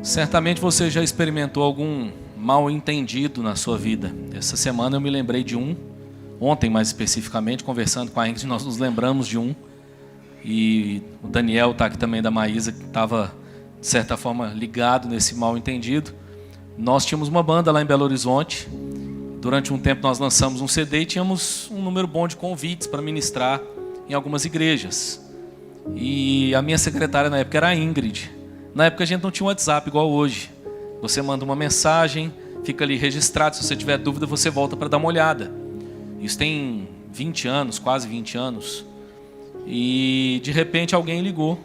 Certamente você já experimentou algum mal entendido na sua vida. Essa semana eu me lembrei de um, ontem mais especificamente, conversando com a Ingrid, nós nos lembramos de um. E o Daniel está aqui também da Maísa, que estava, de certa forma, ligado nesse mal entendido. Nós tínhamos uma banda lá em Belo Horizonte. Durante um tempo nós lançamos um CD e tínhamos um número bom de convites para ministrar em algumas igrejas. E a minha secretária na época era a Ingrid. Na época a gente não tinha um WhatsApp igual hoje. Você manda uma mensagem, fica ali registrado. Se você tiver dúvida, você volta para dar uma olhada. Isso tem 20 anos, quase 20 anos. E de repente alguém ligou.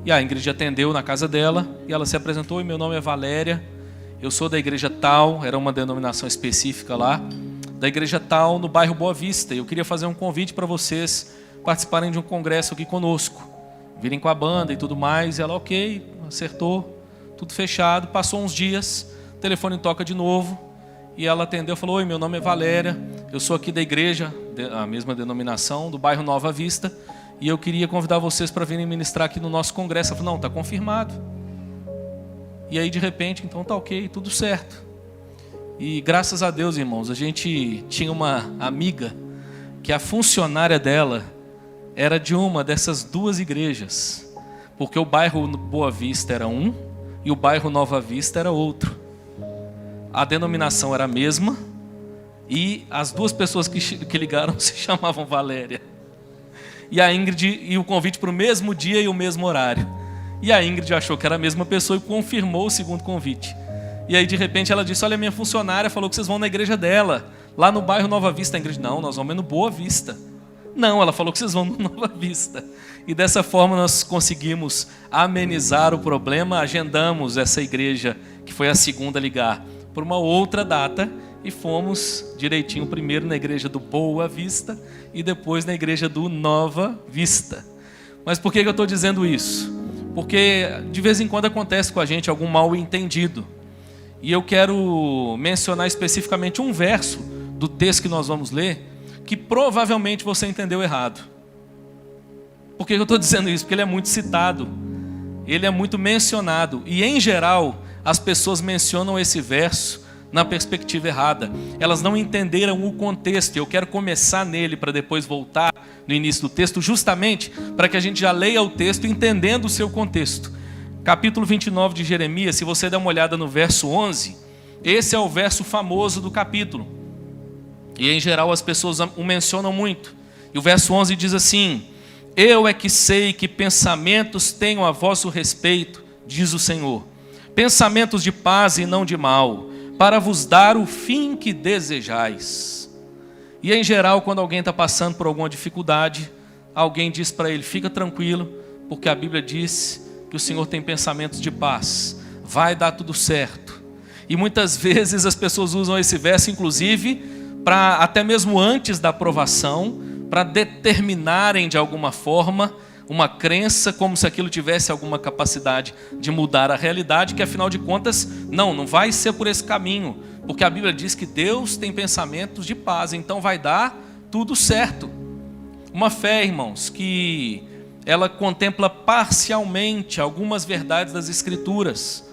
E a Ingrid atendeu na casa dela. E ela se apresentou: "Oi, meu nome é Valéria. Eu sou da igreja tal", era uma denominação específica lá, da igreja tal, no bairro Boa Vista. Eu queria fazer um convite para vocês participarem de um congresso aqui conosco. Virem com a banda e tudo mais. E ela, ok, acertou, tudo fechado. Passou uns dias, o telefone toca de novo. E ela atendeu e falou: "Oi, meu nome é Valéria. Eu sou aqui da igreja, a mesma denominação, do bairro Nova Vista. E eu queria convidar vocês para virem ministrar aqui no nosso congresso." Ela falou: "Não, está confirmado." E aí de repente, então tá ok, tudo certo. E graças a Deus, irmãos, a gente tinha uma amiga que a funcionária dela era de uma dessas duas igrejas. Porque o bairro Boa Vista era um e o bairro Nova Vista era outro. A denominação era a mesma e as duas pessoas que ligaram se chamavam Valéria. E a Ingrid, e o convite para o mesmo dia e o mesmo horário. E a Ingrid achou que era a mesma pessoa e confirmou o segundo convite. E aí de repente ela disse: "Olha, minha funcionária falou que vocês vão na igreja dela, lá no bairro Nova Vista." A Ingrid: "Não, nós vamos no Boa Vista." "Não, ela falou que vocês vão no Nova Vista." E dessa forma nós conseguimos amenizar o problema. Agendamos essa igreja, que foi a segunda a ligar, por uma outra data. E fomos direitinho, primeiro na igreja do Boa Vista e depois na igreja do Nova Vista. Mas por que eu estou dizendo isso? Porque de vez em quando acontece com a gente algum mal entendido. E eu quero mencionar especificamente um verso do texto que nós vamos ler, que provavelmente você entendeu errado. Por que eu estou dizendo isso? Porque ele é muito citado, ele é muito mencionado. E em geral, as pessoas mencionam esse verso na perspectiva errada. Elas não entenderam o contexto. Eu quero começar nele para depois voltar no início do texto, justamente para que a gente já leia o texto entendendo o seu contexto. Capítulo 29 de Jeremias, se você der uma olhada no verso 11, esse é o verso famoso do capítulo. E em geral as pessoas o mencionam muito. E o verso 11 diz assim: "Eu é que sei que pensamentos tenho a vosso respeito, diz o Senhor, pensamentos de paz e não de mal, para vos dar o fim que desejais." E em geral, quando alguém está passando por alguma dificuldade, alguém diz para ele: "Fica tranquilo, porque a Bíblia diz que o Senhor tem pensamentos de paz, vai dar tudo certo." E muitas vezes as pessoas usam esse verso, inclusive, para até mesmo antes da aprovação, para determinarem de alguma forma uma crença, como se aquilo tivesse alguma capacidade de mudar a realidade, que afinal de contas, não vai ser por esse caminho, porque a Bíblia diz que Deus tem pensamentos de paz, então vai dar tudo certo. Uma fé, irmãos, que ela contempla parcialmente algumas verdades das Escrituras,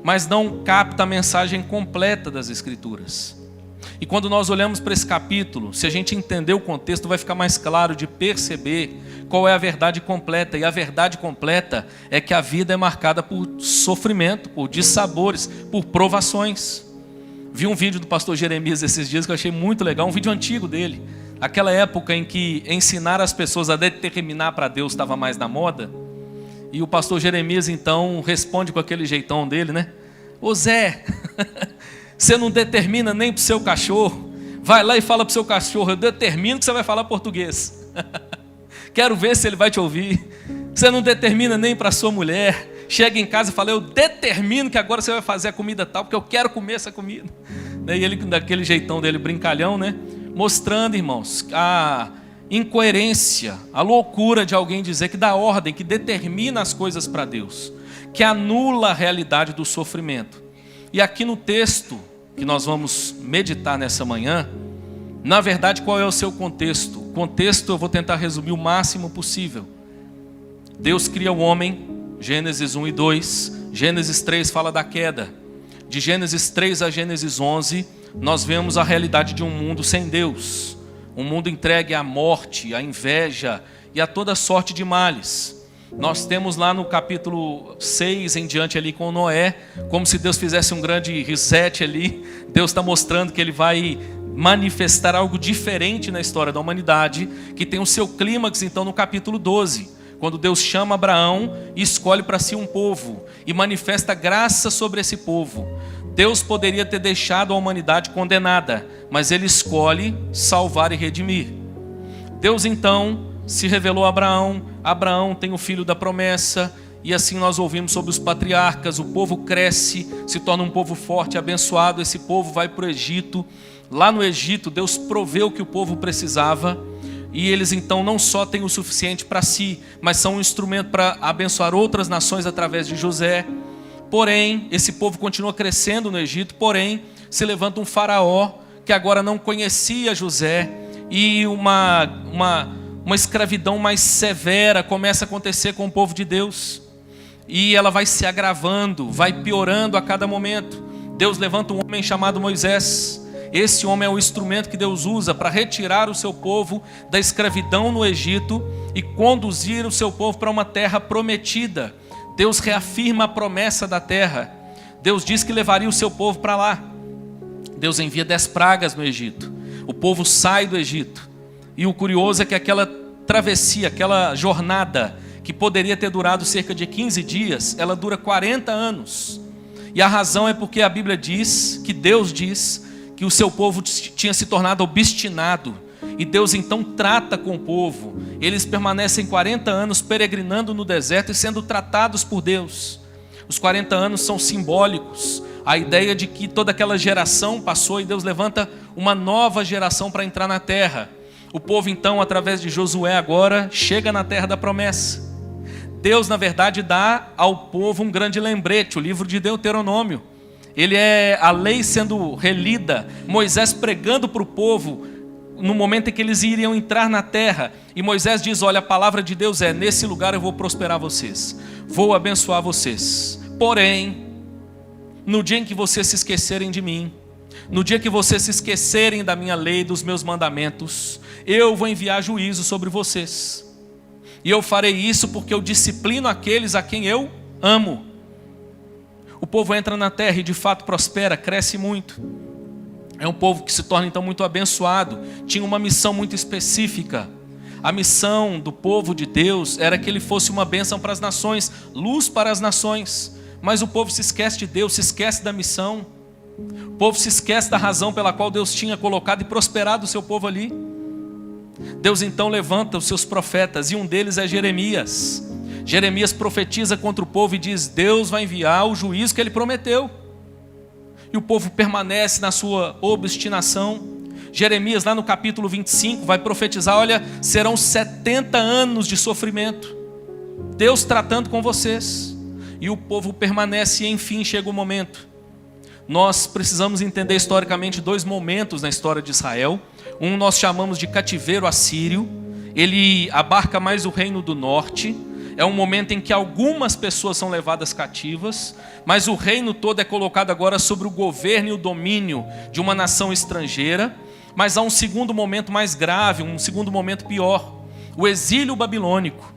mas não capta a mensagem completa das Escrituras. E quando nós olhamos para esse capítulo, se a gente entender o contexto, vai ficar mais claro de perceber qual é a verdade completa. E a verdade completa é que a vida é marcada por sofrimento, por dissabores, por provações. Vi um vídeo do pastor Jeremias esses dias que eu achei muito legal, um vídeo antigo dele. Aquela época em que ensinar as pessoas a determinar para Deus estava mais na moda. E o pastor Jeremias então responde com aquele jeitão dele, né? "Ô Zé, você não determina nem para o seu cachorro. Vai lá e fala para o seu cachorro: eu determino que você vai falar português." Quero ver se ele vai te ouvir. Você não determina nem para a sua mulher. Chega em casa e fala: eu determino que agora você vai fazer a comida tal, porque eu quero comer essa comida. E ele, daquele jeitão dele, brincalhão, né? Mostrando, irmãos, a incoerência, a loucura de alguém dizer que dá ordem, que determina as coisas para Deus, que anula a realidade do sofrimento. E aqui no texto que nós vamos meditar nessa manhã, na verdade, qual é o seu contexto? O contexto eu vou tentar resumir o máximo possível. Deus cria o homem, Gênesis 1 e 2, Gênesis 3 fala da queda. De Gênesis 3 a Gênesis 11, nós vemos a realidade de um mundo sem Deus. Um mundo entregue à morte, à inveja e a toda sorte de males. Nós temos lá no capítulo 6 em diante ali com Noé, como se Deus fizesse um grande reset ali. Deus está mostrando que Ele vai manifestar algo diferente na história da humanidade, que tem o seu clímax então no capítulo 12, quando Deus chama Abraão e escolhe para si um povo e manifesta graça sobre esse povo. Deus poderia ter deixado a humanidade condenada, mas Ele escolhe salvar e redimir. Deus então se revelou a Abraão. Abraão tem o filho da promessa, e assim nós ouvimos sobre os patriarcas. O povo cresce, se torna um povo forte, abençoado. Esse povo vai para o Egito. Lá no Egito, Deus proveu o que o povo precisava, e eles então não só têm o suficiente para si, mas são um instrumento para abençoar outras nações através de José. Porém, esse povo continua crescendo no Egito, porém, se levanta um faraó que agora não conhecia José, e uma escravidão mais severa começa a acontecer com o povo de Deus, e ela vai se agravando, vai piorando a cada momento. Deus levanta um homem chamado Moisés. Esse homem é o instrumento que Deus usa para retirar o seu povo da escravidão no Egito e conduzir o seu povo para uma terra prometida. Deus reafirma a promessa da terra. Deus diz que levaria o seu povo para lá. Deus envia 10 pragas no Egito. O povo sai do Egito. E o curioso é que aquela travessia, aquela jornada que poderia ter durado cerca de 15 dias, ela dura 40 anos. E a razão é porque a Bíblia diz, que Deus diz, que o seu povo tinha se tornado obstinado. E Deus então trata com o povo. Eles permanecem 40 anos peregrinando no deserto e sendo tratados por Deus. Os 40 anos são simbólicos. A ideia de que toda aquela geração passou e Deus levanta uma nova geração para entrar na terra. O povo então, através de Josué agora, chega na terra da promessa. Deus, na verdade, dá ao povo um grande lembrete, o livro de Deuteronômio. Ele é a lei sendo relida, Moisés pregando para o povo, no momento em que eles iriam entrar na terra. E Moisés diz, olha, a palavra de Deus é, nesse lugar eu vou prosperar vocês, vou abençoar vocês. Porém, no dia em que vocês se esquecerem de mim, no dia que vocês se esquecerem da minha lei, dos meus mandamentos, eu vou enviar juízo sobre vocês. E eu farei isso porque eu disciplino aqueles a quem eu amo. O povo entra na terra e de fato prospera, cresce muito. É um povo que se torna então muito abençoado. Tinha uma missão muito específica. A missão do povo de Deus era que ele fosse uma bênção para as nações, luz para as nações. Mas o povo se esquece de Deus, se esquece da missão. O povo se esquece da razão pela qual Deus tinha colocado e prosperado o seu povo ali. Deus então levanta os seus profetas, e um deles é Jeremias. Jeremias profetiza contra o povo e diz, Deus vai enviar o juízo que ele prometeu. E o povo permanece na sua obstinação. Jeremias, lá no capítulo 25, vai profetizar, olha, serão 70 anos de sofrimento. Deus tratando com vocês. E o povo permanece e enfim chega o momento. Nós precisamos entender historicamente 2 momentos na história de Israel. Um nós chamamos de cativeiro assírio. Ele abarca mais o reino do norte. É um momento em que algumas pessoas são levadas cativas, mas o reino todo é colocado agora sobre o governo e o domínio de uma nação estrangeira. Mas há um segundo momento mais grave, um segundo momento pior, o exílio babilônico.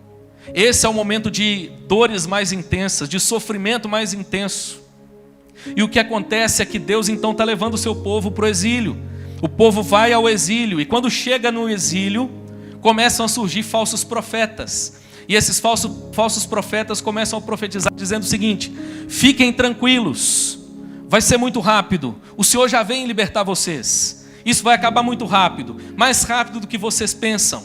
Esse é o momento de dores mais intensas, de sofrimento mais intenso. E o que acontece é que Deus então está levando o seu povo para o exílio. O povo vai ao exílio, e quando chega no exílio, começam a surgir falsos profetas. E esses falsos profetas começam a profetizar dizendo o seguinte, fiquem tranquilos, vai ser muito rápido, o Senhor já vem libertar vocês, isso vai acabar muito rápido, mais rápido do que vocês pensam.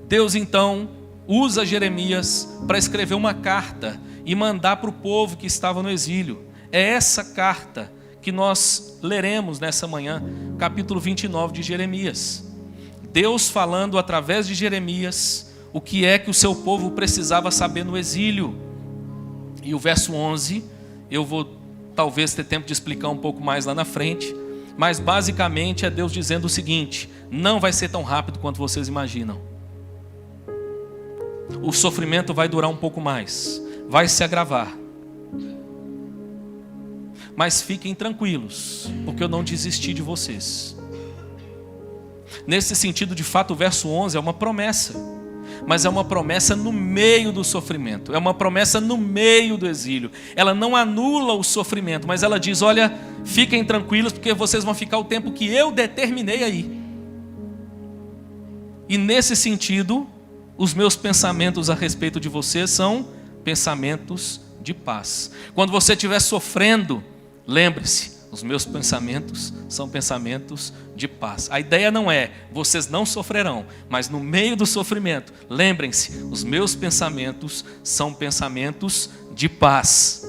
Deus então usa Jeremias para escrever uma carta e mandar para o povo que estava no exílio. É essa carta que nós leremos nessa manhã, capítulo 29 de Jeremias. Deus falando através de Jeremias o que é que o seu povo precisava saber no exílio. E o verso 11, eu vou talvez ter tempo de explicar um pouco mais lá na frente, mas basicamente é Deus dizendo o seguinte, não vai ser tão rápido quanto vocês imaginam. O sofrimento vai durar um pouco mais, vai se agravar. mas fiquem tranquilos, porque eu não desisti de vocês. Nesse sentido, de fato, o verso 11 é uma promessa, mas é uma promessa no meio do sofrimento, é uma promessa no meio do exílio. Ela não anula o sofrimento, mas ela diz: olha, fiquem tranquilos, porque vocês vão ficar o tempo que eu determinei aí. E nesse sentido, os meus pensamentos a respeito de vocês são pensamentos de paz. Quando você estiver sofrendo, lembre-se, os meus pensamentos são pensamentos de paz. A ideia não é, vocês não sofrerão, mas no meio do sofrimento, lembrem-se, os meus pensamentos são pensamentos de paz.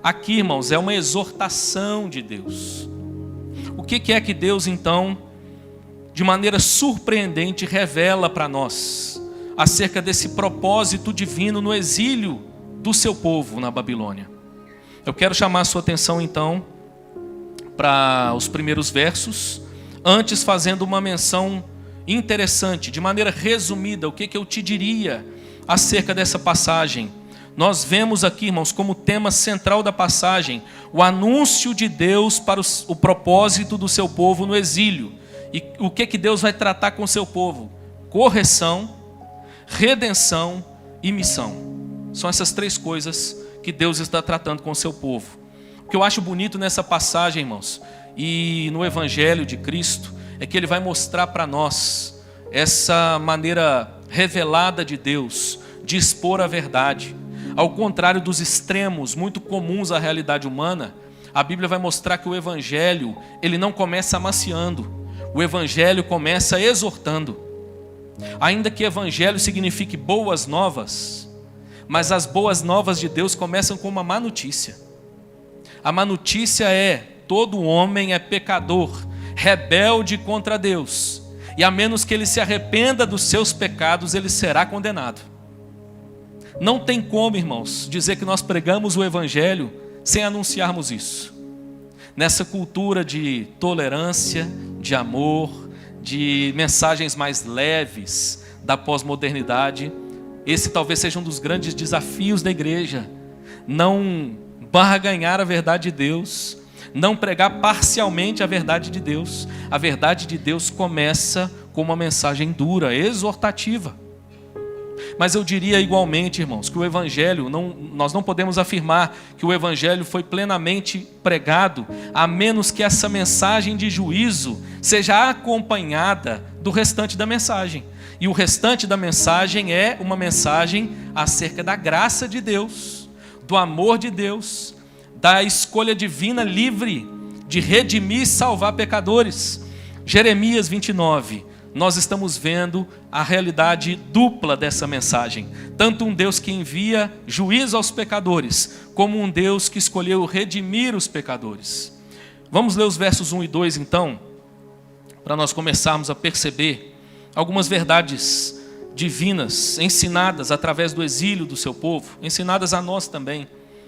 Aqui, irmãos, é uma exortação de Deus. O que é que Deus, então, de maneira surpreendente, revela para nós acerca desse propósito divino no exílio do seu povo na Babilônia? Eu quero chamar a sua atenção, então, para os primeiros versos, antes fazendo uma menção interessante, de maneira resumida, o que eu te diria acerca dessa passagem. Nós vemos aqui, irmãos, como tema central da passagem, o anúncio de Deus para o propósito do seu povo no exílio. E o que Deus vai tratar com o seu povo? Correção, redenção e missão. São essas três coisas que Deus está tratando com o seu povo. O que eu acho bonito nessa passagem, irmãos, e no Evangelho de Cristo, é que Ele vai mostrar para nós essa maneira revelada de Deus de expor a verdade. Ao contrário dos extremos muito comuns à realidade humana, a Bíblia vai mostrar que o Evangelho, ele não começa amaciando, o Evangelho começa exortando. Ainda que Evangelho signifique boas novas, mas as boas novas de Deus começam com uma má notícia. A má notícia é: todo homem é pecador, rebelde contra Deus, e a menos que ele se arrependa dos seus pecados, ele será condenado. Não tem como, irmãos, dizer que nós pregamos o Evangelho sem anunciarmos isso. Nessa cultura de tolerância, de amor, de mensagens mais leves da pós-modernidade, esse talvez seja um dos grandes desafios da igreja. Não barganhar a verdade de Deus, não pregar parcialmente a verdade de Deus. A verdade de Deus começa com uma mensagem dura, exortativa. Mas eu diria igualmente, irmãos, que o Evangelho, nós não podemos afirmar que o Evangelho foi plenamente pregado, a menos que essa mensagem de juízo seja acompanhada do restante da mensagem. E o restante da mensagem é uma mensagem acerca da graça de Deus, do amor de Deus, da escolha divina livre de redimir e salvar pecadores. Jeremias 29, nós estamos vendo a realidade dupla dessa mensagem. Tanto um Deus que envia juízo aos pecadores, como um Deus que escolheu redimir os pecadores. Vamos ler os versos 1 e 2 então, para nós começarmos a perceber algumas verdades divinas ensinadas através do exílio do seu povo, ensinadas a nós também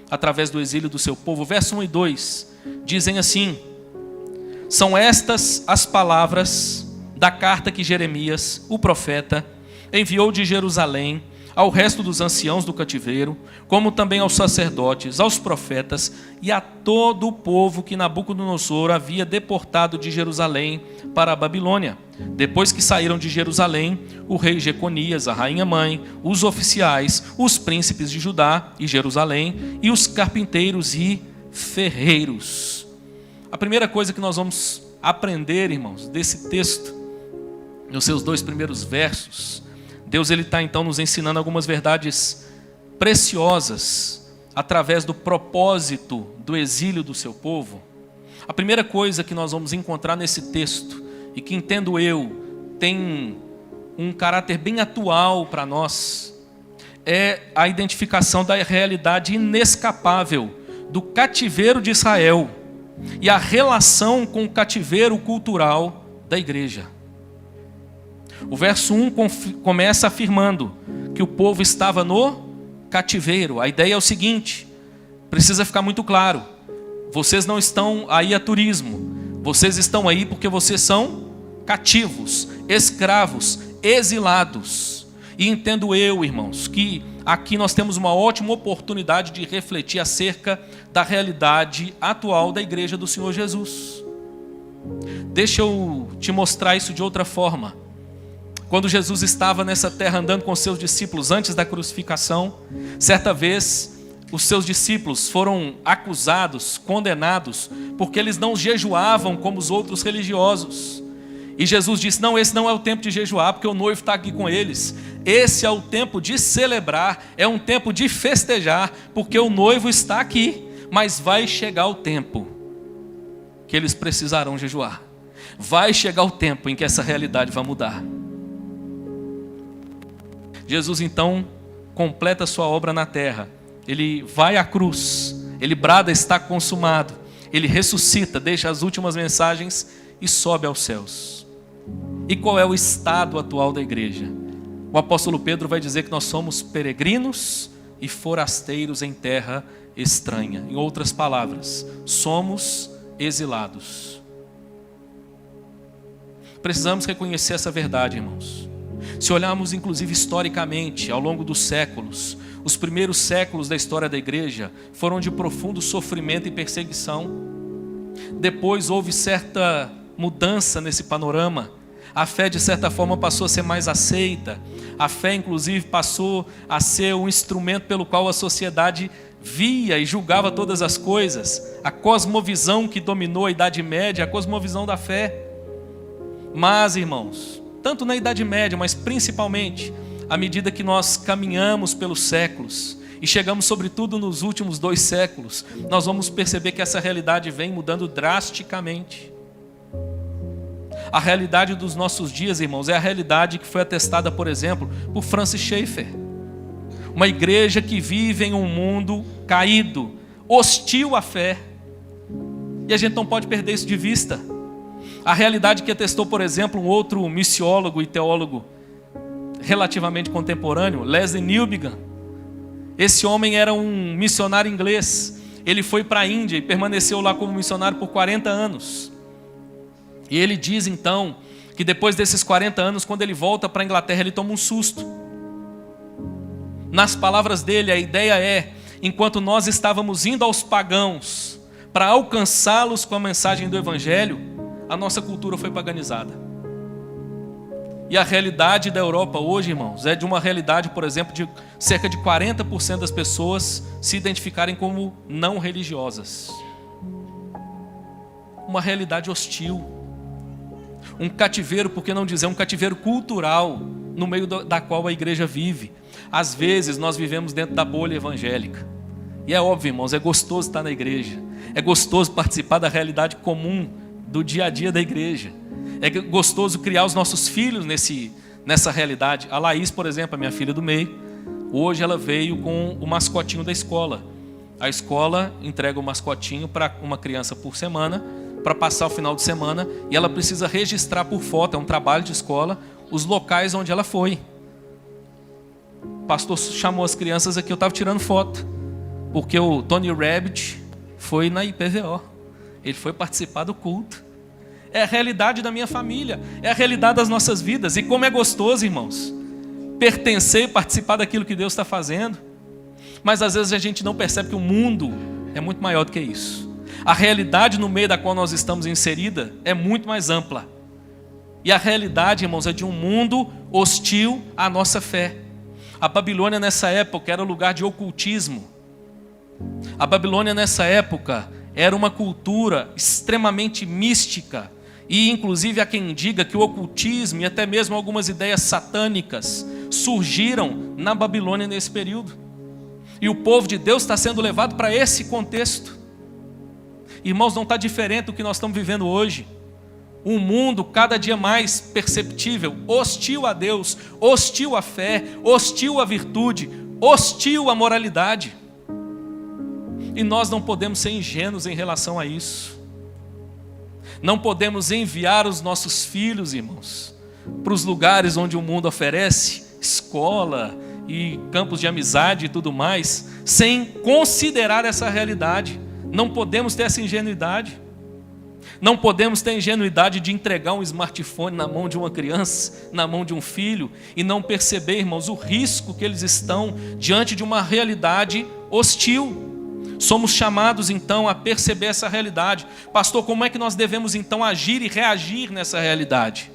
através do exílio do seu povo. Verso 1 e 2 dizem assim: são estas as palavras da carta que Jeremias, o profeta, enviou de Jerusalém ao resto dos anciãos do cativeiro, como também aos sacerdotes, aos profetas e a todo o povo que Nabucodonosor havia deportado de Jerusalém para a Babilônia. Depois que saíram de Jerusalém, o rei Jeconias, a rainha mãe, os oficiais, os príncipes de Judá e Jerusalém e os carpinteiros e ferreiros. A primeira coisa que nós vamos aprender, irmãos, desse texto, nos seus dois primeiros versos, Deus está então nos ensinando algumas verdades preciosas através do propósito do exílio do seu povo. A primeira coisa que nós vamos encontrar nesse texto, e que entendo eu, tem um caráter bem atual para nós, é a identificação da realidade inescapável do cativeiro de Israel e a relação com o cativeiro cultural da igreja. O verso 1 começa afirmando que o povo estava no cativeiro. A ideia é o seguinte, precisa ficar muito claro: vocês não estão aí a turismo, vocês estão aí porque vocês são cativos, escravos, exilados. E entendo eu, irmãos, que aqui nós temos uma ótima oportunidade de refletir acerca da realidade atual da igreja do Senhor Jesus. Deixa eu te mostrar isso de outra forma. Quando Jesus estava nessa terra andando com seus discípulos antes da crucificação, certa vez os seus discípulos foram acusados, condenados, porque eles não jejuavam como os outros religiosos. E Jesus disse: não, esse não é o tempo de jejuar, porque o noivo está aqui com eles. Esse é o tempo de celebrar, é um tempo de festejar, porque o noivo está aqui. Mas vai chegar o tempo que eles precisarão jejuar. Vai chegar o tempo em que essa realidade vai mudar. Jesus então completa sua obra na terra. Ele vai à cruz, ele brada: está consumado. Ele ressuscita, deixa as últimas mensagens e sobe aos céus. E qual é o estado atual da igreja? O apóstolo Pedro vai dizer que nós somos peregrinos e forasteiros em terra estranha. Em outras palavras, somos exilados. Precisamos reconhecer essa verdade, irmãos. Se olharmos inclusive historicamente, ao longo dos séculos, os primeiros séculos da história da igreja foram de profundo sofrimento e perseguição. Depois houve certa mudança nesse panorama. A fé, de certa forma, passou a ser mais aceita. A fé, inclusive, passou a ser um instrumento pelo qual a sociedade via e julgava todas as coisas. A cosmovisão que dominou a Idade Média, a cosmovisão da fé. Mas, irmãos, tanto na Idade Média, mas principalmente à medida que nós caminhamos pelos séculos e chegamos sobretudo nos últimos 2 séculos, nós vamos perceber que essa realidade vem mudando drasticamente. A realidade dos nossos dias, irmãos, é a realidade que foi atestada, por exemplo, por Francis Schaeffer. Uma igreja que vive em um mundo caído, hostil à fé. E a gente não pode perder isso de vista. A realidade que atestou, por exemplo, um outro missiólogo e teólogo relativamente contemporâneo, Leslie Newbigin. Esse homem era um missionário inglês. Ele foi para a Índia e permaneceu lá como missionário por 40 anos. E ele diz então que depois desses 40 anos, quando ele volta para a Inglaterra, ele toma um susto. Nas palavras dele, a ideia é: enquanto nós estávamos indo aos pagãos para alcançá-los com a mensagem do Evangelho, a nossa cultura foi paganizada. E a realidade da Europa hoje, irmãos, é de uma realidade, por exemplo, de cerca de 40% das pessoas se identificarem como não religiosas. Uma realidade hostil. Um cativeiro, por que não dizer um cativeiro cultural, no meio da qual a igreja vive. Às vezes nós vivemos dentro da bolha evangélica. E é óbvio, irmãos, é gostoso estar na igreja. É gostoso participar da realidade comum do dia a dia da igreja. É gostoso criar os nossos filhos nessa realidade. A Laís, por exemplo, a minha filha do meio, hoje ela veio com o mascotinho da escola. A escola entrega o mascotinho para uma criança por semana, para passar o final de semana, e ela precisa registrar por foto, é um trabalho de escola, os locais onde ela foi. O pastor chamou as crianças aqui, eu estava tirando foto, porque o Tony Rabbit foi na IPVO, ele foi participar do culto. É a realidade da minha família, é a realidade das nossas vidas. E como é gostoso, irmãos, pertencer e participar daquilo que Deus está fazendo. Mas às vezes a gente não percebe que o mundo é muito maior do que isso. A realidade no meio da qual nós estamos inserida é muito mais ampla. E a realidade, irmãos, é de um mundo hostil à nossa fé. A Babilônia nessa época era lugar de ocultismo. A Babilônia nessa época era uma cultura extremamente mística. E inclusive há quem diga que o ocultismo e até mesmo algumas ideias satânicas surgiram na Babilônia nesse período. E o povo de Deus está sendo levado para esse contexto. Irmãos, não está diferente do que nós estamos vivendo hoje. Um mundo cada dia mais perceptível, hostil a Deus, hostil à fé, hostil à virtude, hostil à moralidade. E nós não podemos ser ingênuos em relação a isso. Não podemos enviar os nossos filhos, irmãos, para os lugares onde o mundo oferece escola e campos de amizade e tudo mais, sem considerar essa realidade. Não podemos ter essa ingenuidade. Não podemos ter a ingenuidade de entregar um smartphone na mão de uma criança, na mão de um filho, e não perceber, irmãos, o risco que eles estão diante de uma realidade hostil. Somos chamados então a perceber essa realidade. Pastor, como é que nós devemos então agir e reagir nessa realidade?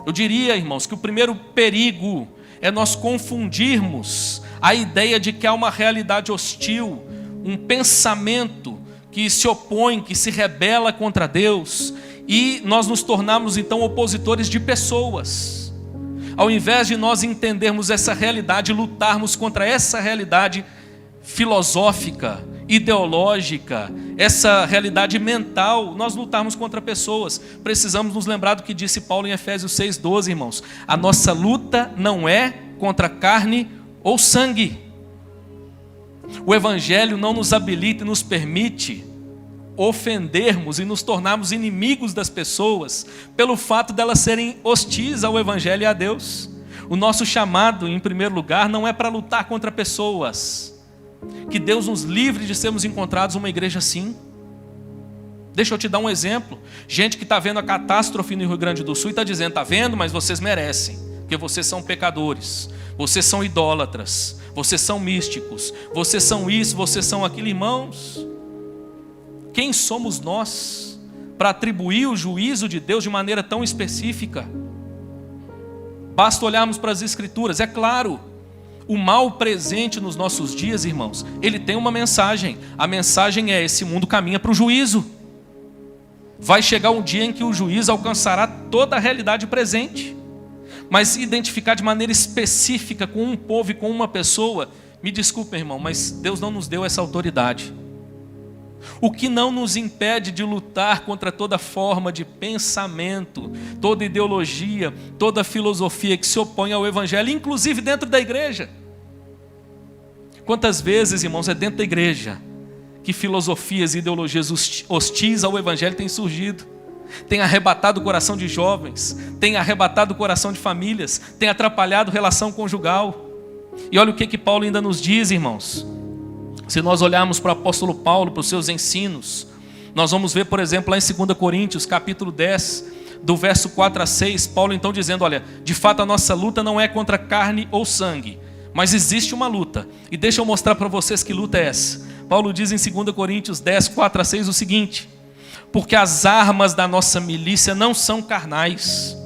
Eu diria, irmãos, que o primeiro perigo é nós confundirmos a ideia de que há uma realidade hostil, um pensamento que se opõe, que se rebela contra Deus, e nós nos tornarmos então opositores de pessoas. Ao invés de nós entendermos essa realidade, lutarmos contra essa realidade filosófica, ideológica, essa realidade mental, nós lutarmos contra pessoas. Precisamos nos lembrar do que disse Paulo em Efésios 6,12, irmãos. A nossa luta não é contra carne ou sangue. O Evangelho não nos habilita e nos permite ofendermos e nos tornarmos inimigos das pessoas pelo fato delas serem hostis ao Evangelho e a Deus. O nosso chamado, em primeiro lugar, não é para lutar contra pessoas. Que Deus nos livre de sermos encontrados uma igreja assim. Deixa eu te dar um exemplo. Gente que está vendo a catástrofe no Rio Grande do Sul e está dizendo, está vendo, mas vocês merecem, porque vocês são pecadores, vocês são idólatras, vocês são místicos, vocês são isso, vocês são aquilo. Irmãos, quem somos nós para atribuir o juízo de Deus de maneira tão específica? Basta olharmos para as Escrituras. É claro, o mal presente nos nossos dias, irmãos, ele tem uma mensagem. A mensagem é: esse mundo caminha para o juízo. Vai chegar um dia em que o juízo alcançará toda a realidade presente. Mas identificar de maneira específica com um povo e com uma pessoa, me desculpe, irmão, mas Deus não nos deu essa autoridade. O que não nos impede de lutar contra toda forma de pensamento, toda ideologia, toda filosofia que se opõe ao Evangelho, inclusive dentro da igreja. Quantas vezes, irmãos, é dentro da igreja que filosofias e ideologias hostis ao Evangelho têm surgido? Tem arrebatado o coração de jovens, tem arrebatado o coração de famílias, tem atrapalhado a relação conjugal. E olha o que Paulo ainda nos diz, irmãos. Se nós olharmos para o apóstolo Paulo, para os seus ensinos, nós vamos ver, por exemplo, lá em 2 Coríntios, capítulo 10, do verso 4 a 6, Paulo então dizendo, olha, de fato a nossa luta não é contra carne ou sangue, mas existe uma luta. E deixa eu mostrar para vocês que luta é essa. Paulo diz em 2 Coríntios 10, 4 a 6 o seguinte: porque as armas da nossa milícia não são carnais,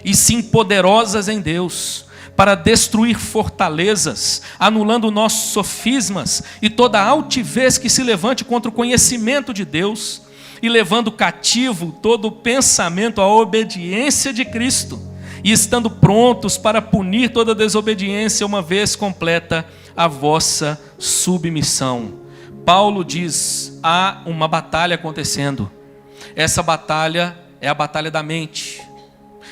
e sim poderosas em Deus, para destruir fortalezas, anulando nossos sofismas e toda altivez que se levante contra o conhecimento de Deus, e levando cativo todo o pensamento à obediência de Cristo, e estando prontos para punir toda desobediência, uma vez completa a vossa submissão. Paulo diz, há uma batalha acontecendo. Essa batalha é a batalha da mente.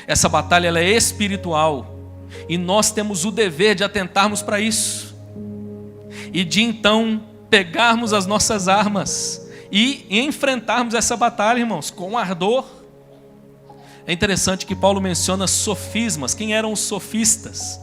Essa batalha ela é espiritual. E nós temos o dever de atentarmos para isso. E de então pegarmos as nossas armas e enfrentarmos essa batalha, irmãos, com ardor. É interessante que Paulo menciona sofismas. Quem eram os sofistas?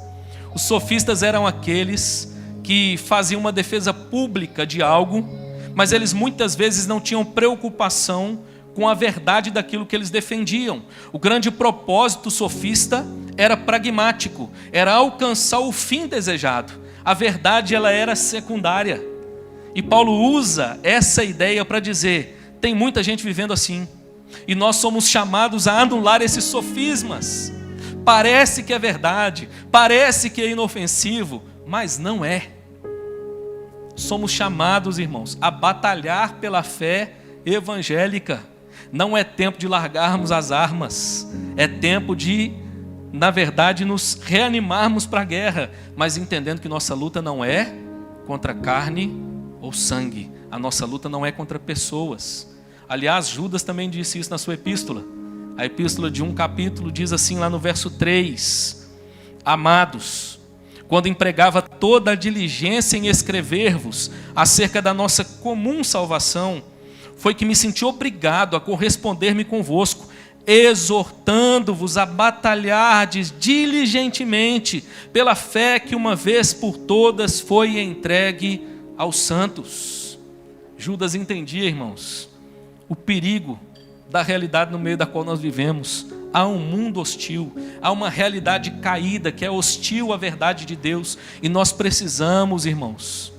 Os sofistas eram aqueles que faziam uma defesa pública de algo, mas eles muitas vezes não tinham preocupação com a verdade daquilo que eles defendiam. O grande propósito sofista era pragmático, era alcançar o fim desejado. A verdade ela era secundária. E Paulo usa essa ideia para dizer, tem muita gente vivendo assim, e nós somos chamados a anular esses sofismas. Parece que é verdade, parece que é inofensivo, mas não é. Somos chamados, irmãos, a batalhar pela fé evangélica. Não é tempo de largarmos as armas, é tempo de, na verdade, nos reanimarmos para a guerra, mas entendendo que nossa luta não é contra carne ou sangue, a nossa luta não é contra pessoas. Aliás, Judas também disse isso na sua epístola. A epístola de 1 capítulo diz assim lá no verso 3: amados, quando empregava toda a diligência em escrever-vos acerca da nossa comum salvação, foi que me senti obrigado a corresponder-me convosco, exortando-vos a batalhardes diligentemente pela fé que uma vez por todas foi entregue aos santos. Judas entendia, irmãos, o perigo da realidade no meio da qual nós vivemos. Há um mundo hostil, há uma realidade caída que é hostil à verdade de Deus. E nós precisamos, irmãos,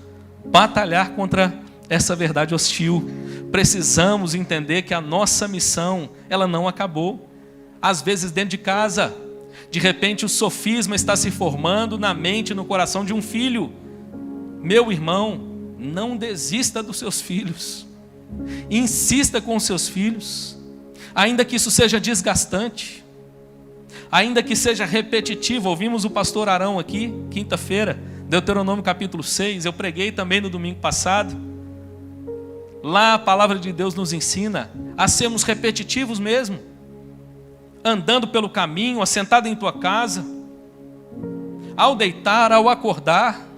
batalhar contra essa verdade hostil. Precisamos entender que a nossa missão, ela não acabou. Às vezes dentro de casa, de repente o sofisma está se formando na mente e no coração de um filho. Meu irmão, não desista dos seus filhos. Insista com os seus filhos. Ainda que isso seja desgastante, ainda que seja repetitivo. Ouvimos o pastor Arão aqui, quinta-feira, Deuteronômio capítulo 6, eu preguei também no domingo passado. Lá a palavra de Deus nos ensina a sermos repetitivos mesmo, andando pelo caminho, assentado em tua casa, ao deitar, ao acordar.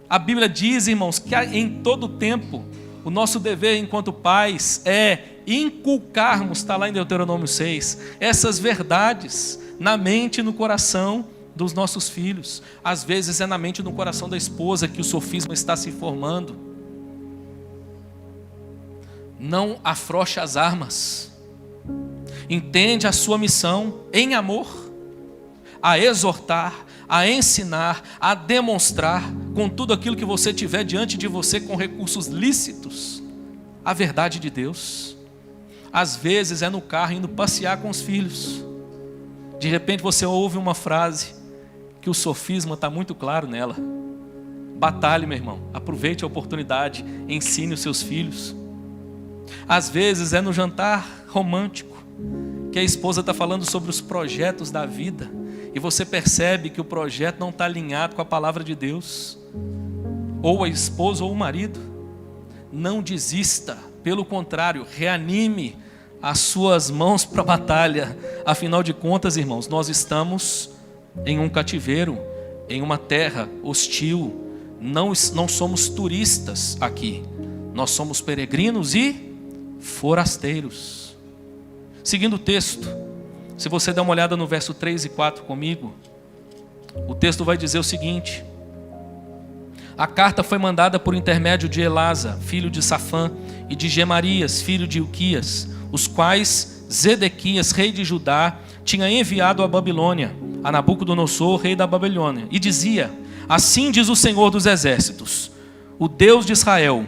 A Bíblia diz, irmãos, que em todo tempo, o nosso dever enquanto pais é inculcarmos, está lá em Deuteronômio 6, essas verdades na mente e no coração dos nossos filhos. Às vezes é na mente e no coração da esposa que o sofisma está se formando. Não afrouxe as armas. Entende a sua missão em amor, a exortar, a ensinar, a demonstrar com tudo aquilo que você tiver diante de você, com recursos lícitos, a verdade de Deus. Às vezes é no carro indo passear com os filhos. De repente você ouve uma frase que o sofisma está muito claro nela. Batalhe, meu irmão, aproveite a oportunidade, ensine os seus filhos. Às vezes é no jantar romântico, que a esposa está falando sobre os projetos da vida, e você percebe que o projeto não está alinhado com a palavra de Deus. Ou a esposa ou o marido. Não desista, pelo contrário, reanime as suas mãos para a batalha. Afinal de contas, irmãos, nós estamos em um cativeiro, em uma terra hostil. Não somos turistas aqui, nós somos peregrinos e forasteiros. Seguindo o texto, se você der uma olhada no verso 3 e 4 comigo, o texto vai dizer o seguinte: a carta foi mandada por intermédio de Elasa, filho de Safã, e de Gemarias, filho de Ilquias, os quais Zedequias, rei de Judá, tinha enviado à Babilônia, a Nabucodonosor, rei da Babilônia, e dizia: assim diz o Senhor dos exércitos, o Deus de Israel,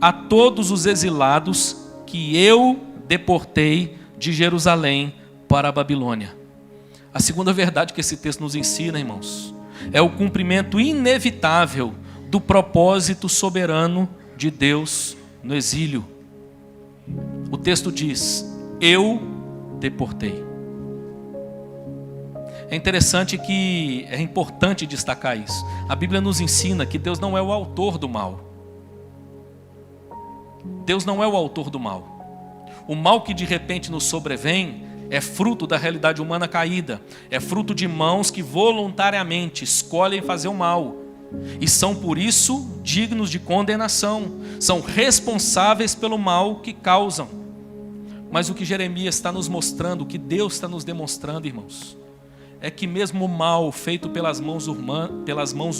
a todos os exilados que eu deportei de Jerusalém para a Babilônia. A segunda verdade que esse texto nos ensina, irmãos, é o cumprimento inevitável do propósito soberano de Deus no exílio. O texto diz: eu deportei. É interessante que é importante destacar isso. A Bíblia nos ensina que Deus não é o autor do mal. Deus não é o autor do mal. O mal que de repente nos sobrevém é fruto da realidade humana caída. É fruto de mãos que voluntariamente escolhem fazer o mal. E são por isso dignos de condenação. São responsáveis pelo mal que causam. Mas o que Jeremias está nos mostrando, o que Deus está nos demonstrando, irmãos, é que mesmo o mal feito pelas mãos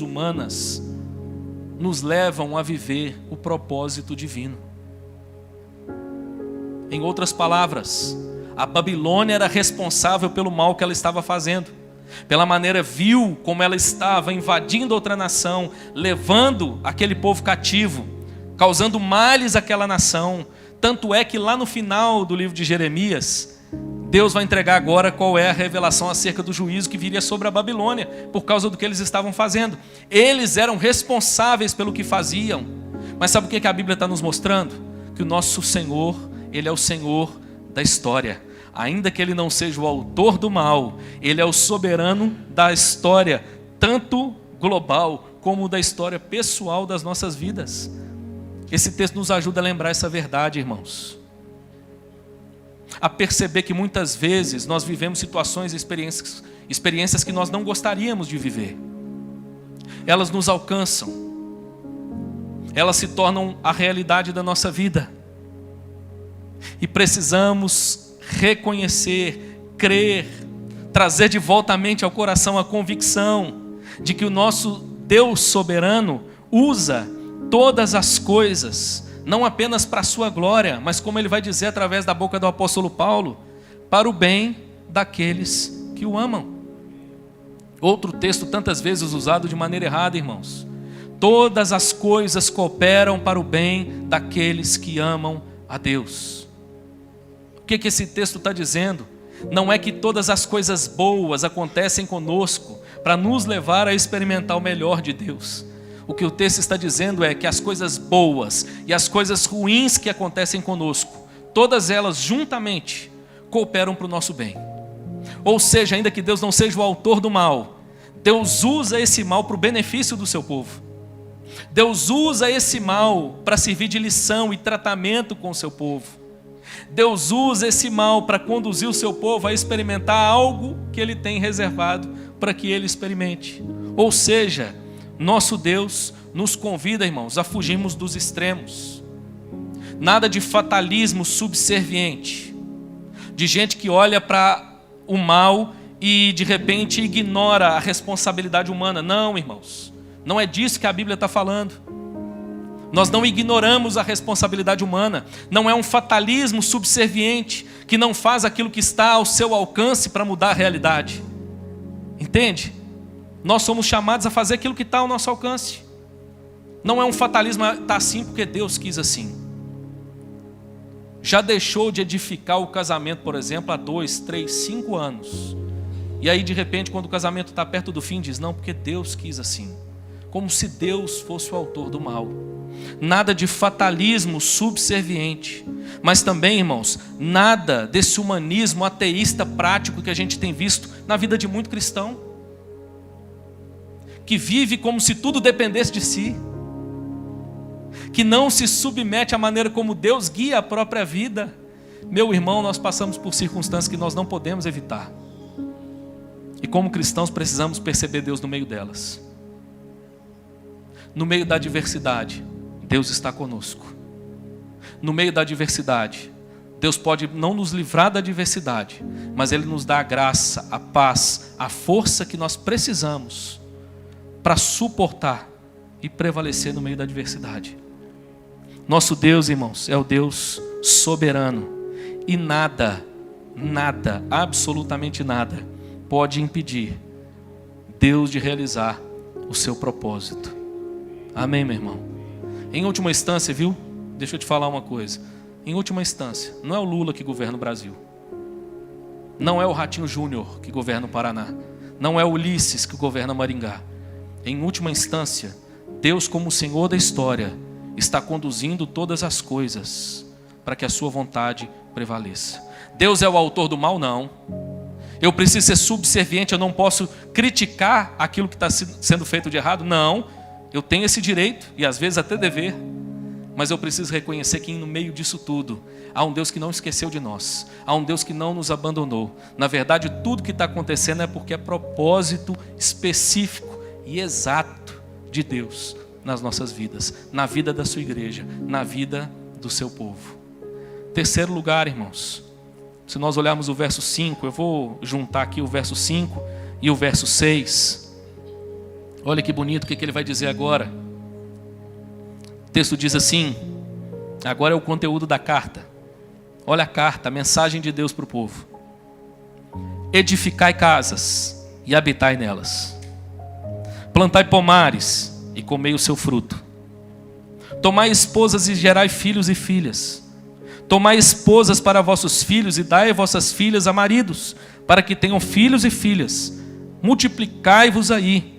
humanas nos levam a viver o propósito divino. Em outras palavras, a Babilônia era responsável pelo mal que ela estava fazendo, pela maneira vil como ela estava invadindo outra nação, levando aquele povo cativo, causando males àquela nação. Tanto é que lá no final do livro de Jeremias, Deus vai entregar agora qual é a revelação acerca do juízo que viria sobre a Babilônia, por causa do que eles estavam fazendo. Eles eram responsáveis pelo que faziam. Mas sabe o que a Bíblia está nos mostrando? Que o nosso Senhor, Ele é o Senhor da história. Ainda que Ele não seja o autor do mal, Ele é o soberano da história, tanto global como da história pessoal das nossas vidas. Esse texto nos ajuda a lembrar essa verdade, irmãos. A perceber que muitas vezes nós vivemos situações e experiências que nós não gostaríamos de viver. Elas nos alcançam. Elas se tornam a realidade da nossa vida. E precisamos reconhecer, crer, trazer de volta à mente, ao coração, a convicção de que o nosso Deus soberano usa todas as coisas não apenas para a sua glória, mas como ele vai dizer através da boca do apóstolo Paulo, para o bem daqueles que o amam. Outro texto tantas vezes usado de maneira errada, irmãos. Todas as coisas cooperam para o bem daqueles que amam a Deus. O que esse texto está dizendo? Não é que todas as coisas boas acontecem conosco para nos levar a experimentar o melhor de Deus. O que o texto está dizendo é que as coisas boas e as coisas ruins que acontecem conosco, todas elas juntamente cooperam para o nosso bem. Ou seja, ainda que Deus não seja o autor do mal, Deus usa esse mal para o benefício do seu povo. Deus usa esse mal para servir de lição e tratamento com o seu povo. Deus usa esse mal para conduzir o seu povo a experimentar algo que Ele tem reservado para que ele experimente. Ou seja, nosso Deus nos convida, irmãos, a fugirmos dos extremos. Nada de fatalismo subserviente, de gente que olha para o mal e de repente ignora a responsabilidade humana. Não, irmãos, não é disso que a Bíblia está falando. Nós não ignoramos a responsabilidade humana. Não é um fatalismo subserviente que não faz aquilo que está ao seu alcance para mudar a realidade. Entende? Nós somos chamados a fazer aquilo que está ao nosso alcance. Não é um fatalismo, está assim porque Deus quis assim. Já deixou de edificar o casamento, por exemplo, há 2, 3, 5 anos. E aí de repente, quando o casamento está perto do fim, diz, não, porque Deus quis assim. Como se Deus fosse o autor do mal. Nada de fatalismo subserviente. Mas também, irmãos, nada desse humanismo ateísta prático que a gente tem visto na vida de muito cristão, que vive como se tudo dependesse de si, que não se submete à maneira como Deus guia a própria vida. Meu irmão, nós passamos por circunstâncias que nós não podemos evitar. E como cristãos precisamos perceber Deus no meio delas. No meio da adversidade, Deus está conosco. No meio da adversidade, Deus pode não nos livrar da adversidade, mas Ele nos dá a graça, a paz, a força que nós precisamos para suportar e prevalecer no meio da adversidade. Nosso Deus, irmãos, é o Deus soberano. E nada, absolutamente nada, pode impedir Deus de realizar o seu propósito. Amém, meu irmão? Em última instância, viu? Deixa eu te falar uma coisa. Em última instância, não é o Lula que governa o Brasil. Não é o Ratinho Júnior que governa o Paraná. Não é o Ulisses que governa Maringá. Em última instância, Deus, como o Senhor da história, está conduzindo todas as coisas para que a sua vontade prevaleça. Deus é o autor do mal? Não. Eu preciso ser subserviente, eu não posso criticar aquilo que está sendo feito de errado? Não. Eu tenho esse direito e às vezes até dever, mas eu preciso reconhecer que no meio disso tudo há um Deus que não esqueceu de nós, há um Deus que não nos abandonou. Na verdade, tudo que está acontecendo é porque é propósito específico e exato de Deus nas nossas vidas, na vida da sua igreja, na vida do seu povo. Terceiro lugar, irmãos, se nós olharmos o verso 5, eu vou juntar aqui o verso 5 e o verso 6. Olha que bonito o que ele vai dizer agora. O texto diz assim, agora é o conteúdo da carta. Olha a carta, a mensagem de Deus para o povo. Edificai casas e habitai nelas. Plantai pomares e comei o seu fruto. Tomai esposas e gerai filhos e filhas. Tomai esposas para vossos filhos e dai vossas filhas a maridos, para que tenham filhos e filhas. Multiplicai-vos aí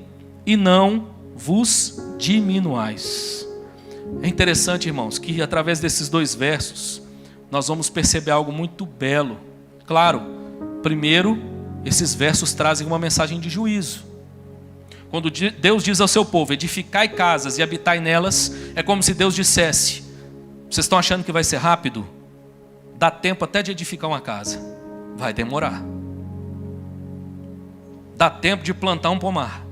e não vos diminuais. É interessante, irmãos, que através desses 2 versos nós vamos perceber algo muito belo. Claro, primeiro, esses versos trazem uma mensagem de juízo. Quando Deus diz ao seu povo, edificai casas e habitai nelas, é como se Deus dissesse, vocês estão achando que vai ser rápido? Dá tempo até de edificar uma casa. Vai demorar. Dá tempo de plantar um pomar.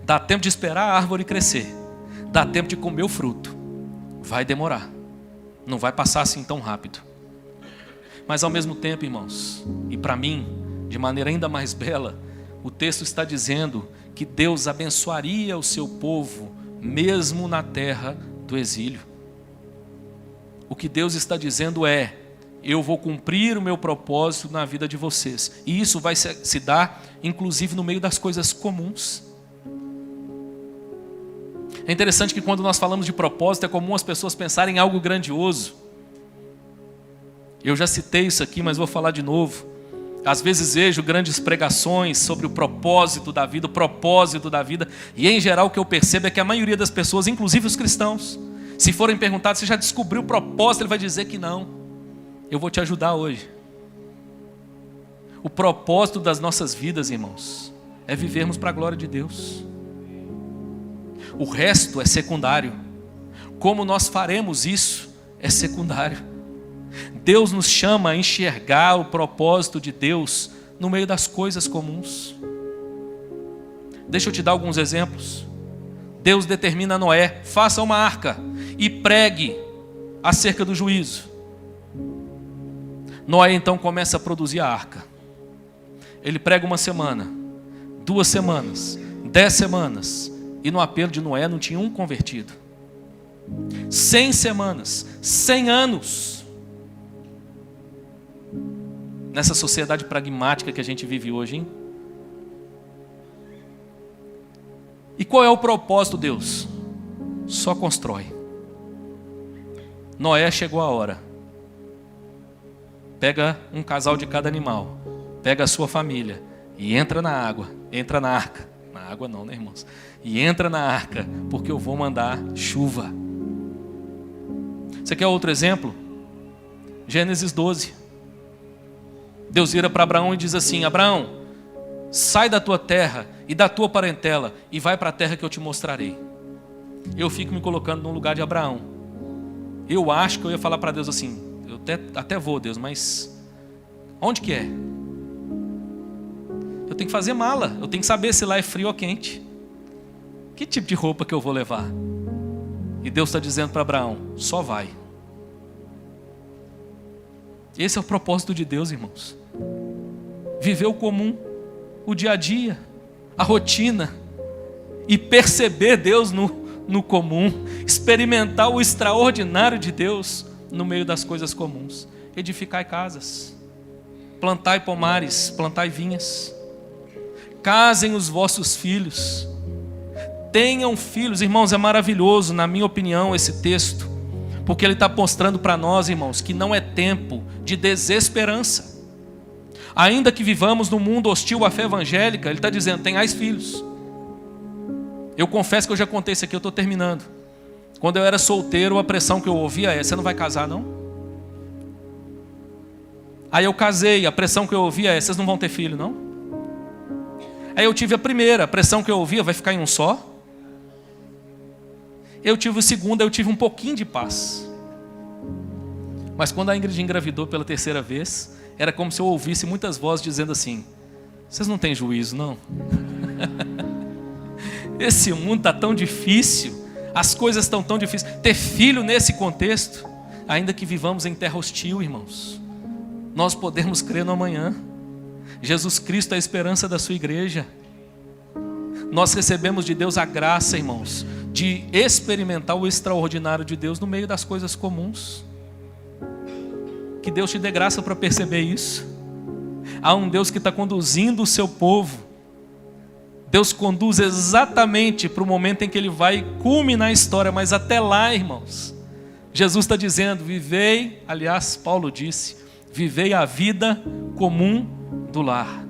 Dá tempo de esperar a árvore crescer. Dá tempo de comer o fruto. Vai demorar. Não vai passar assim tão rápido. Mas ao mesmo tempo, irmãos, e para mim, de maneira ainda mais bela, o texto está dizendo que Deus abençoaria o seu povo, mesmo na terra do exílio. O que Deus está dizendo é: eu vou cumprir o meu propósito na vida de vocês. E isso vai se dar, inclusive, no meio das coisas comuns. É interessante que quando nós falamos de propósito, é comum as pessoas pensarem em algo grandioso. Eu já citei isso aqui, mas vou falar de novo. Às vezes vejo grandes pregações sobre o propósito da vida, e em geral o que eu percebo é que a maioria das pessoas, inclusive os cristãos, se forem perguntados, você já descobriu o propósito? Ele vai dizer que não. Eu vou te ajudar hoje. O propósito das nossas vidas, irmãos, é vivermos para a glória de Deus. O resto é secundário. Como nós faremos isso é secundário. Deus nos chama a enxergar o propósito de Deus no meio das coisas comuns. Deixa eu te dar alguns exemplos. Deus determina a Noé: faça uma arca e pregue acerca do juízo. Noé então começa a produzir a arca. Ele prega 1 semana, 2 semanas, 10 semanas, e no apelo de Noé não tinha um convertido. 100 semanas, 100 anos. Nessa sociedade pragmática que a gente vive hoje, hein? E qual é o propósito, Deus? Só constrói. Noé chegou a hora. Pega um casal de cada animal, pega a sua família e entra na água, entra na arca. Na água não, né, irmãos? E entra na arca, porque eu vou mandar chuva. Você quer outro exemplo? Gênesis 12. Deus vira para Abraão e diz assim: Abraão, sai da tua terra e da tua parentela e vai para a terra que eu te mostrarei. Eu fico me colocando no lugar de Abraão. Eu acho que eu ia falar para Deus assim: eu até vou, Deus, mas onde que é? Eu tenho que fazer mala, eu tenho que saber se lá é frio ou quente. Que tipo de roupa que eu vou levar? E Deus está dizendo para Abraão: só vai. Esse é o propósito de Deus, irmãos. Viver o comum, o dia a dia, a rotina, e perceber Deus no comum, experimentar o extraordinário de Deus no meio das coisas comuns. Edificai casas, plantai pomares, plantai vinhas, casem os vossos filhos, tenham filhos. Irmãos, é maravilhoso, na minha opinião, esse texto, porque ele está mostrando para nós, irmãos, que não é tempo de desesperança. Ainda que vivamos num mundo hostil à fé evangélica, ele está dizendo: tenhais filhos. Eu confesso que eu já contei isso aqui, eu estou terminando. Quando eu era solteiro, a pressão que eu ouvia é: você não vai casar, não? Aí eu casei, a pressão que eu ouvia é: vocês não vão ter filho, não? Aí eu tive a primeira, a pressão que eu ouvia: vai ficar em um só? Eu tive a segunda, eu tive um pouquinho de paz. Mas quando a Ingrid engravidou pela terceira vez, era como se eu ouvisse muitas vozes dizendo assim: vocês não têm juízo, não? Esse mundo está tão difícil, as coisas estão tão difíceis. Ter filho nesse contexto, ainda que vivamos em terra hostil, irmãos, nós podemos crer no amanhã. Jesus Cristo é a esperança da sua igreja. Nós recebemos de Deus a graça, irmãos, de experimentar o extraordinário de Deus no meio das coisas comuns. Que Deus te dê graça para perceber isso. Há um Deus que está conduzindo o seu povo. Deus conduz exatamente para o momento em que Ele vai culminar a história, mas até lá, irmãos, Jesus está dizendo: vivei, aliás, Paulo disse, vivei a vida comum do lar.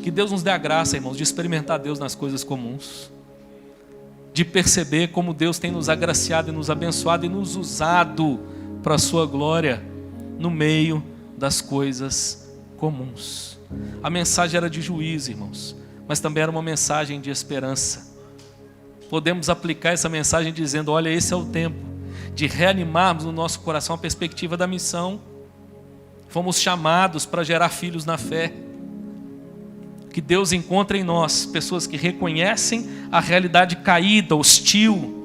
Que Deus nos dê a graça, irmãos, de experimentar Deus nas coisas comuns, de perceber como Deus tem nos agraciado e nos abençoado e nos usado para a sua glória no meio das coisas comuns. A mensagem era de juízo, irmãos, mas também era uma mensagem de esperança. Podemos aplicar essa mensagem dizendo: olha, esse é o tempo de reanimarmos no nosso coração a perspectiva da missão. Fomos chamados para gerar filhos na fé. Que Deus encontre em nós pessoas que reconhecem a realidade caída, hostil,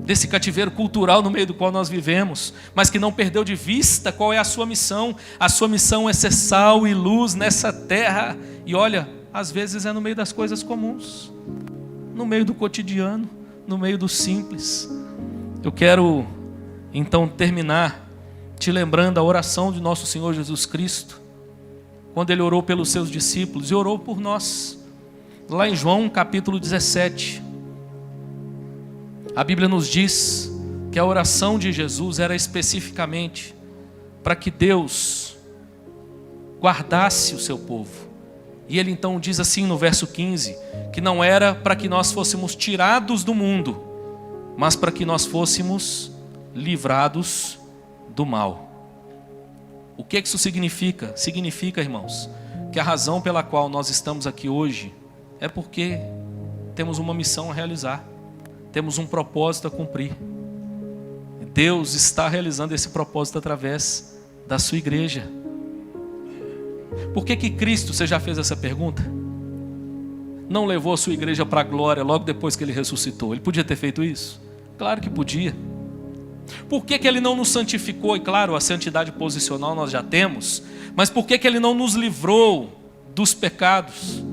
desse cativeiro cultural no meio do qual nós vivemos, mas que não perdeu de vista qual é a sua missão. A sua missão é ser sal e luz nessa terra. E olha, às vezes é no meio das coisas comuns, no meio do cotidiano, no meio do simples. Eu quero então terminar te lembrando a oração de nosso Senhor Jesus Cristo, quando Ele orou pelos seus discípulos e orou por nós. Lá em João capítulo 17, a Bíblia nos diz que a oração de Jesus era especificamente para que Deus guardasse o seu povo. E Ele então diz assim no verso 15, que não era para que nós fôssemos tirados do mundo, mas para que nós fôssemos livrados do mal. O que isso significa? Significa, irmãos, que a razão pela qual nós estamos aqui hoje é porque temos uma missão a realizar, temos um propósito a cumprir. Deus está realizando esse propósito através da sua igreja. Por que Cristo, você já fez essa pergunta? Não levou a sua igreja para a glória logo depois que Ele ressuscitou? Ele podia ter feito isso? Claro que podia. Por que Ele não nos santificou? E claro, a santidade posicional nós já temos, mas por que Ele não nos livrou dos pecados?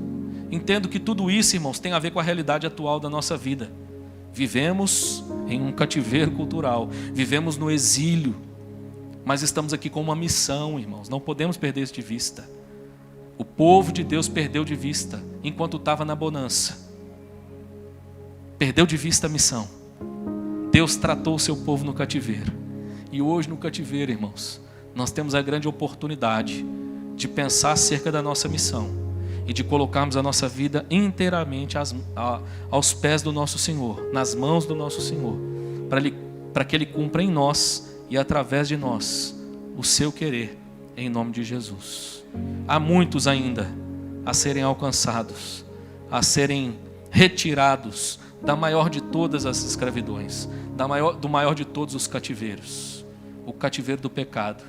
Entendo que tudo isso, irmãos, tem a ver com a realidade atual da nossa vida. Vivemos em um cativeiro cultural, vivemos no exílio, mas estamos aqui com uma missão, irmãos, não podemos perder isso de vista. O povo de Deus perdeu de vista enquanto estava na bonança, perdeu de vista a missão. Deus tratou o seu povo no cativeiro, e hoje no cativeiro, irmãos, nós temos a grande oportunidade de pensar acerca da nossa missão e de colocarmos a nossa vida inteiramente aos pés do nosso Senhor, nas mãos do nosso Senhor, para que Ele cumpra em nós e através de nós o seu querer, em nome de Jesus. Há muitos ainda a serem alcançados, a serem retirados da maior de todas as escravidões, do maior de todos os cativeiros, o cativeiro do pecado.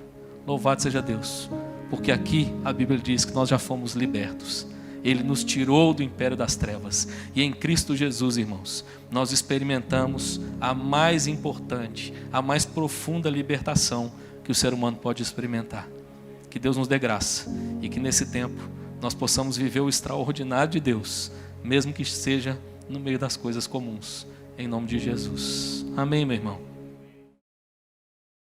Louvado seja Deus, porque aqui a Bíblia diz que nós já fomos libertos. Ele nos tirou do império das trevas, e em Cristo Jesus, irmãos, nós experimentamos a mais importante, a mais profunda libertação que o ser humano pode experimentar. Que Deus nos dê graça, e que nesse tempo nós possamos viver o extraordinário de Deus, mesmo que seja no meio das coisas comuns, em nome de Jesus. Amém, meu irmão?